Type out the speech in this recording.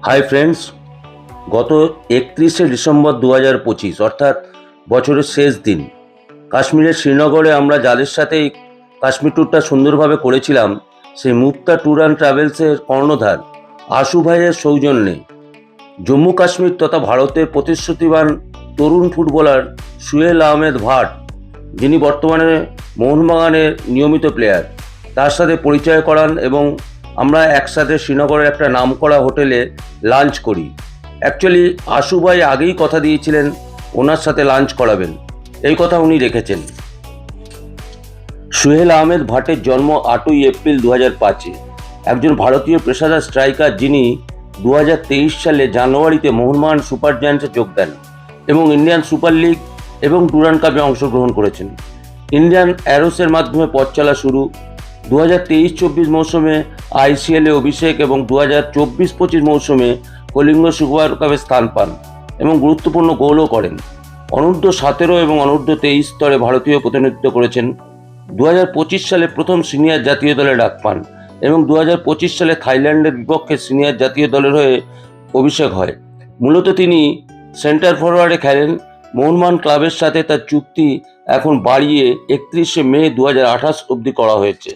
Hi friends, গত 31শে December 2025 অর্থাৎ বছরের শেষ দিন কাশ্মীরের শ্রীনগরে আমরা যাদের সাথেই কাশ্মীর ট্যুরটা সুন্দরভাবে করেছিলাম, সেই মুক্তা ট্যুর অ্যান্ড ট্রাভেলসের কর্ণধার আশু ভাইয়ের সৌজন্যে জম্মু কাশ্মীর তথা ভারতের প্রতিশ্রুতিবান তরুণ ফুটবলার সুহেল আহমেদ ভাট, যিনি বর্তমানে মোহনবাগানের নিয়মিত প্লেয়ার, তার সাথে পরিচয় করান এবং আমরা একসাথে শ্রীনগরের একটা নামকরা হোটেলে লাঞ্চ করি। অ্যাকচুয়ালি আশু ভাই আগেই কথা দিয়েছিলেন ওনার সাথে লাঞ্চ করাবেন, এই কথা উনি রেখেছেন। সুহেল আহমেদ ভাটের জন্ম 8ই এপ্রিল 2005-এ। একজন ভারতীয় পেশাদার স্ট্রাইকার, যিনি 2023 সালে জানুয়ারিতে মোহনবাগান সুপার জায়ান্টসে যোগ দেন এবং ইন্ডিয়ান সুপার লিগ এবং ডুরান্ড কাপে অংশগ্রহণ করেছেন। ইন্ডিয়ান অ্যারোসের মাধ্যমে পথ চলা শুরু। 2023-24 মৌসুমে আইসিএলে অভিষেক এবং 2024-25 মৌসুমে কলিঙ্গ সুপার কাপে স্থান পান এবং গুরুত্বপূর্ণ গোলও করেন। অনূর্ধ্ব 17 এবং অনূর্ধ্ব 23 স্তরে ভারতীয় প্রতিনিধিত্ব করেছেন। 2025 সালে প্রথম সিনিয়র জাতীয় দলে ডাক পান এবং 2025 সালে থাইল্যান্ডের বিপক্ষে সিনিয়র জাতীয় দলের হয়ে অভিষেক হয়। মূলত তিনি সেন্টার ফরওয়ার্ডে খেলেন। মোহনবাগান ক্লাবের সাথে তার চুক্তি এখন বাড়িয়ে 31শে মে 2028 অবধি করা হয়েছে।